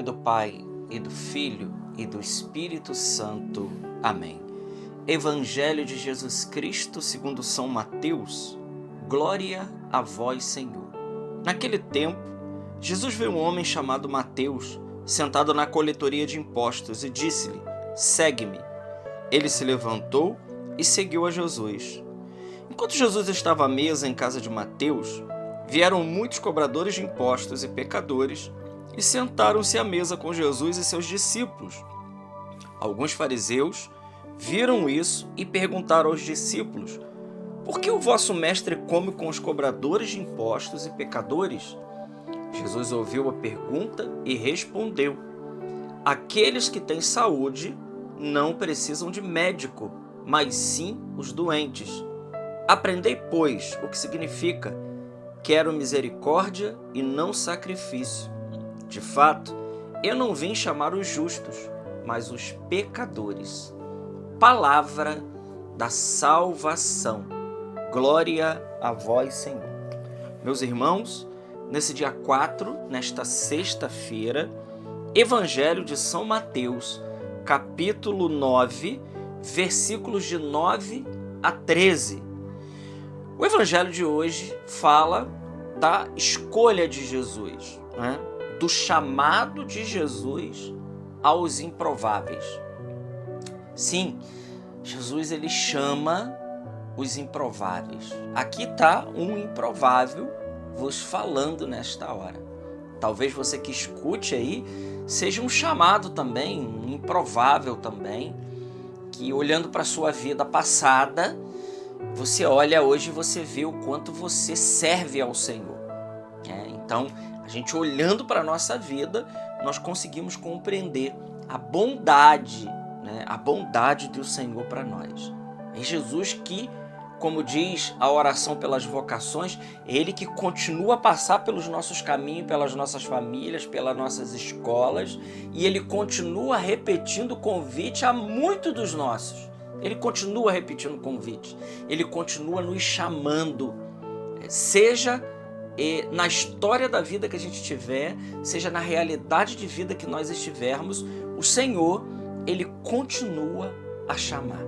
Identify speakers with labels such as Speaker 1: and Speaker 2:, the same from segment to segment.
Speaker 1: do Pai, e do Filho, e do Espírito Santo. Amém. Evangelho de Jesus Cristo segundo São Mateus. Glória a vós, Senhor. Naquele tempo, Jesus viu um homem chamado Mateus, sentado na coletoria de impostos, e disse-lhe: segue-me. Ele se levantou e seguiu a Jesus. Enquanto Jesus estava à mesa em casa de Mateus, vieram muitos cobradores de impostos e pecadores e sentaram-se à mesa com Jesus e seus discípulos. Alguns fariseus viram isso e perguntaram aos discípulos: por que o vosso mestre come com os cobradores de impostos e pecadores? Jesus ouviu a pergunta e respondeu: aqueles que têm saúde não precisam de médico, mas sim os doentes. Aprendei, pois, o que significa: quero misericórdia e não sacrifício. De fato, eu não vim chamar os justos, mas os pecadores. Palavra da salvação. Glória a vós, Senhor. Meus irmãos, nesse dia 4, nesta sexta-feira, Evangelho de São Mateus, capítulo 9, versículos de 9 a 13. O Evangelho de hoje fala da escolha de Jesus, né? Do chamado de Jesus aos improváveis. Sim, Jesus ele chama os improváveis. Aqui está um improvável vos falando nesta hora. Talvez você que escute aí seja um chamado também, um improvável também, que olhando para a sua vida passada, você olha hoje e você vê o quanto você serve ao Senhor. Então, a gente olhando para a nossa vida, nós conseguimos compreender a bondade, a bondade do Senhor para nós. É Jesus que, como diz a oração pelas vocações, é Ele que continua a passar pelos nossos caminhos, pelas nossas famílias, pelas nossas escolas, e Ele continua repetindo o convite a muitos dos nossos. Ele continua repetindo o convite, Ele continua nos chamando, seja na história da vida que a gente tiver, seja na realidade de vida que nós estivermos, o Senhor, Ele continua a chamar.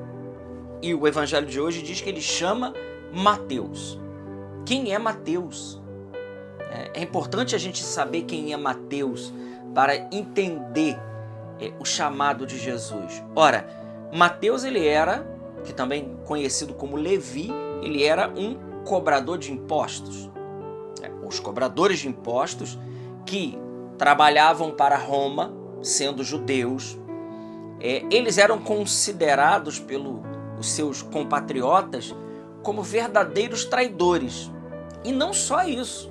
Speaker 1: E o Evangelho de hoje diz que Ele chama Mateus. Quem é Mateus? É importante a gente saber quem é Mateus para entender o chamado de Jesus. Ora, Mateus ele era, que também conhecido como Levi, ele era um cobrador de impostos. Os cobradores de impostos que trabalhavam para Roma, sendo judeus, eles eram considerados pelos seus compatriotas como verdadeiros traidores. E não só isso.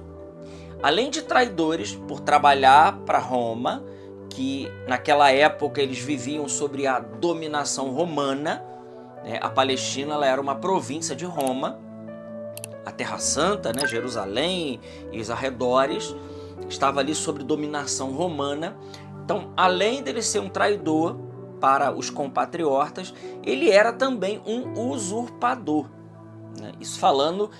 Speaker 1: Além de traidores por trabalhar para Roma, que naquela época eles viviam sobre a dominação romana, a Palestina ela era uma província de Roma, a Terra Santa, Jerusalém e os arredores, estava ali sob dominação romana. Então, além dele ser um traidor para os compatriotas, ele era também um usurpador. Isso falando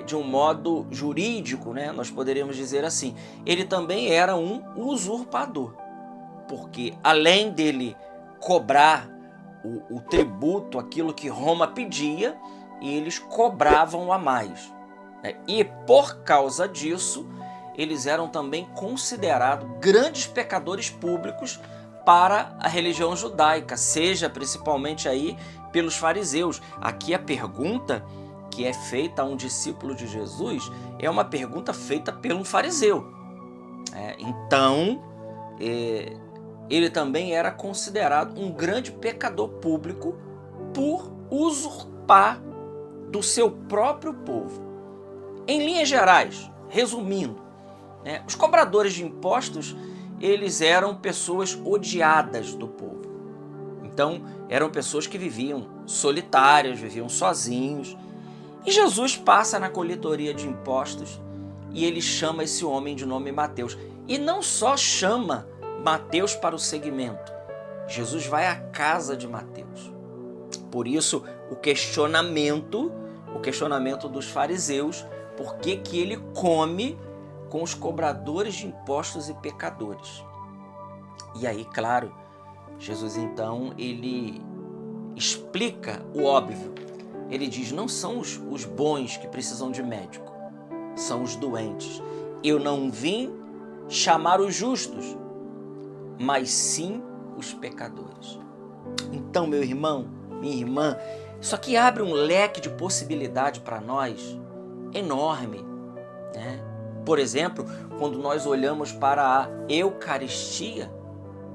Speaker 1: de um modo jurídico, nós poderíamos dizer assim, ele também era um usurpador, porque além dele cobrar o tributo, aquilo que Roma pedia, eles cobravam a mais. E por causa disso, eles eram também considerados grandes pecadores públicos para a religião judaica, seja principalmente aí pelos fariseus. Aqui a pergunta que é feita a um discípulo de Jesus é uma pergunta feita por um fariseu. Então, ele também era considerado um grande pecador público por usurpar do seu próprio povo. Em linhas gerais, resumindo, os cobradores de impostos, eles eram pessoas odiadas do povo. Então, eram pessoas que viviam solitárias, viviam sozinhos. E Jesus passa na coletoria de impostos e ele chama esse homem de nome Mateus. E não só chama Mateus para o seguimento, Jesus vai à casa de Mateus. Por isso, o questionamento dos fariseus, por que ele come com os cobradores de impostos e pecadores. E aí, claro, Jesus então, ele explica o óbvio. Ele diz, não são os bons que precisam de médico, são os doentes. Eu não vim chamar os justos, mas sim os pecadores. Então, meu irmão, minha irmã, isso aqui abre um leque de possibilidade para nós enorme, né? Por exemplo, quando nós olhamos para a Eucaristia,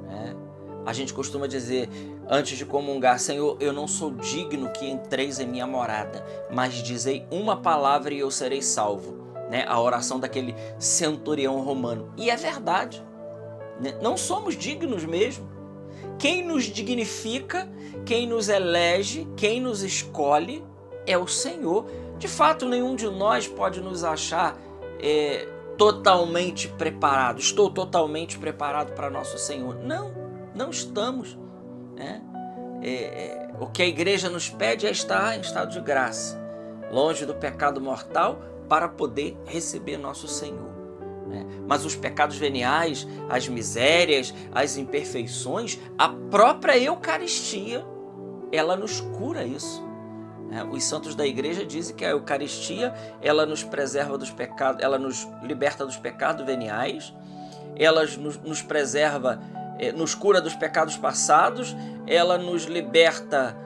Speaker 1: né? A gente costuma dizer, antes de comungar, Senhor, eu não sou digno que entreis em minha morada, mas dizei uma palavra e eu serei salvo, né? A oração daquele centurião romano. E é verdade, né? Não somos dignos mesmo. Quem nos dignifica, quem nos elege, quem nos escolhe é o Senhor. De fato, nenhum de nós pode nos achar totalmente preparado. Estou totalmente preparado para nosso Senhor. Não estamos, né? O que a igreja nos pede é estar em estado de graça, longe do pecado mortal, para poder receber nosso Senhor. Mas os pecados veniais, as misérias, as imperfeições, a própria Eucaristia, ela nos cura isso. Os santos da igreja dizem que a Eucaristia, ela nos preserva dos pecados, ela nos liberta dos pecados veniais, ela nos preserva, nos cura dos pecados passados, ela nos liberta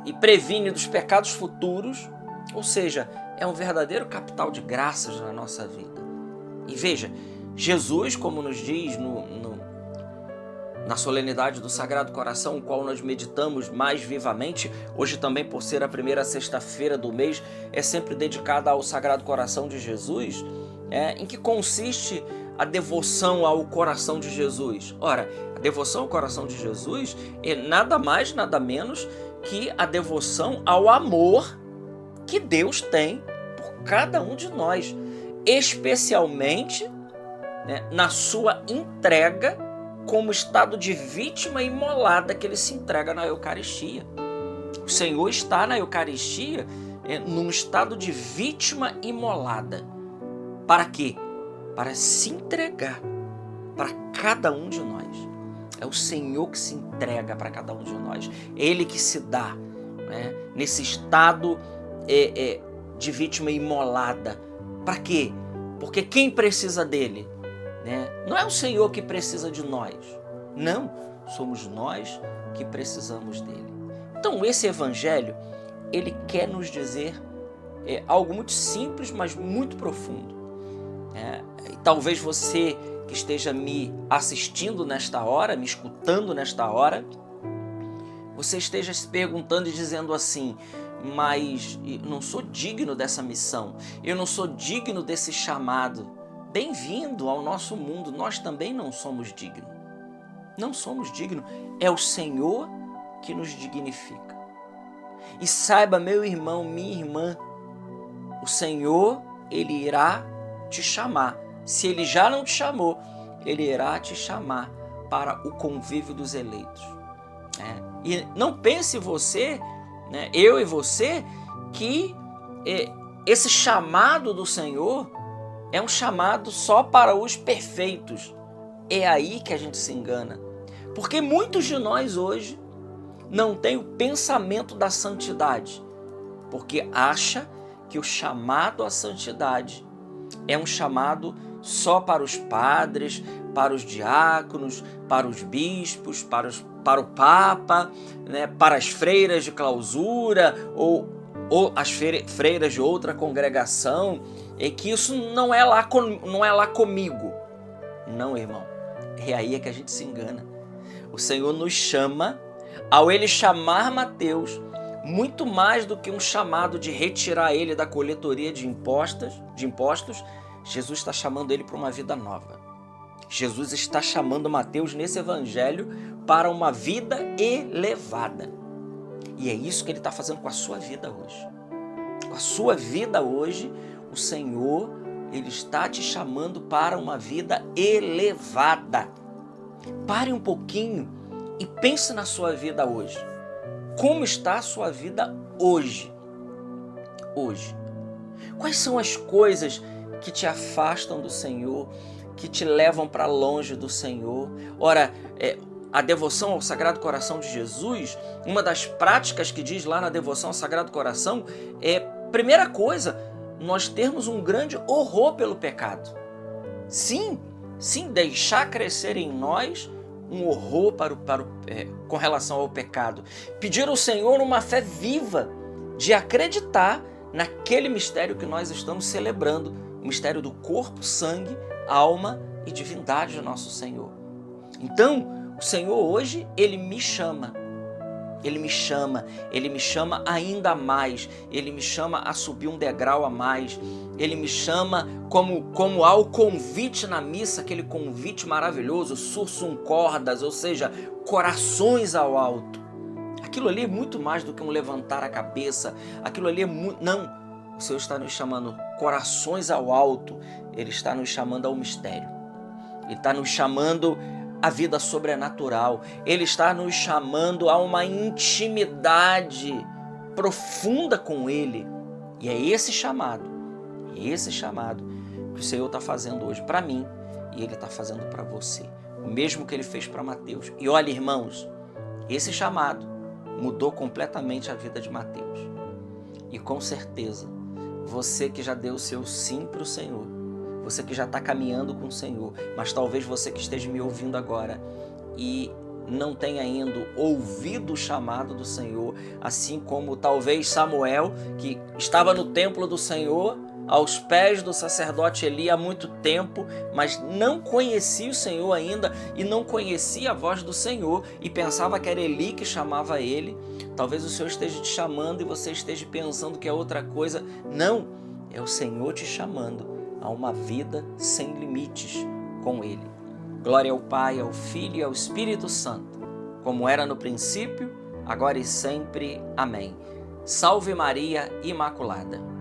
Speaker 1: e previne dos pecados futuros, ou seja, é um verdadeiro capital de graças na nossa vida. E veja, Jesus, como nos diz na solenidade do Sagrado Coração, o qual nós meditamos mais vivamente, hoje também por ser a primeira sexta-feira do mês, é sempre dedicada ao Sagrado Coração de Jesus, em que consiste a devoção ao coração de Jesus. Ora, a devoção ao coração de Jesus é nada mais, nada menos que a devoção ao amor que Deus tem por cada um de nós, especialmente, né, na sua entrega como estado de vítima imolada que ele se entrega na Eucaristia. O Senhor está na Eucaristia num estado de vítima imolada. Para quê? Para se entregar para cada um de nós. É o Senhor que se entrega para cada um de nós. Ele que se dá, né, nesse estado de vítima imolada. Para quê? Porque quem precisa dele, né? Não é o Senhor que precisa de nós. Não, somos nós que precisamos dele. Então esse evangelho, ele quer nos dizer algo muito simples, mas muito profundo. E talvez você que esteja me assistindo nesta hora, me escutando nesta hora, você esteja se perguntando e dizendo assim, mas eu não sou digno dessa missão, eu não sou digno desse chamado. Bem-vindo ao nosso mundo, nós também não somos dignos. Não somos dignos, é o Senhor que nos dignifica. E saiba, meu irmão, minha irmã, o Senhor, Ele irá te chamar. Se Ele já não te chamou, Ele irá te chamar para o convívio dos eleitos. E não pense você, né, eu e você, que esse chamado do Senhor é um chamado só para os perfeitos. É aí que a gente se engana. Porque muitos de nós hoje não têm o pensamento da santidade, porque acha que o chamado à santidade é um chamado só para os padres, para os diáconos, para os bispos, para o Papa, né, para as freiras de clausura ou as freiras de outra congregação, e que isso não é lá comigo. Não, irmão, é aí que a gente se engana. O Senhor nos chama, ao Ele chamar Mateus, muito mais do que um chamado de retirar ele da coletoria de impostos, Jesus está chamando ele para uma vida nova. Jesus está chamando Mateus nesse evangelho para uma vida elevada. E é isso que Ele está fazendo com a sua vida hoje. Com a sua vida hoje, o Senhor, Ele está te chamando para uma vida elevada. Pare um pouquinho e pense na sua vida hoje. Como está a sua vida hoje? Hoje. Quais são as coisas que te afastam do Senhor, que te levam para longe do Senhor. Ora, a devoção ao Sagrado Coração de Jesus, uma das práticas que diz lá na devoção ao Sagrado Coração é, primeira coisa, nós termos um grande horror pelo pecado. Sim, deixar crescer em nós um horror com relação ao pecado. Pedir ao Senhor uma fé viva de acreditar naquele mistério que nós estamos celebrando, o mistério do corpo, sangue, alma e divindade do nosso Senhor. Então, o Senhor hoje, Ele me chama ainda mais, Ele me chama a subir um degrau a mais, Ele me chama como há o convite na missa, aquele convite maravilhoso, sursum cordas, ou seja, corações ao alto. Aquilo ali é muito mais do que um levantar a cabeça, aquilo ali é muito... Não, o Senhor está nos chamando corações ao alto, Ele está nos chamando ao mistério, Ele está nos chamando a vida sobrenatural. Ele está nos chamando a uma intimidade profunda com Ele. E é esse chamado que o Senhor está fazendo hoje para mim e Ele está fazendo para você. O mesmo que Ele fez para Mateus. E olha, irmãos, esse chamado mudou completamente a vida de Mateus. E com certeza, você que já deu o seu sim para o Senhor, você que já está caminhando com o Senhor, mas talvez você que esteja me ouvindo agora e não tenha ainda ouvido o chamado do Senhor, assim como talvez Samuel, que estava no templo do Senhor, aos pés do sacerdote Eli há muito tempo, mas não conhecia o Senhor ainda e não conhecia a voz do Senhor e pensava que era Eli que chamava ele. Talvez o Senhor esteja te chamando e você esteja pensando que é outra coisa. Não, é o Senhor te chamando a uma vida sem limites com Ele. Glória ao Pai, ao Filho e ao Espírito Santo, como era no princípio, agora e sempre. Amém. Salve Maria Imaculada.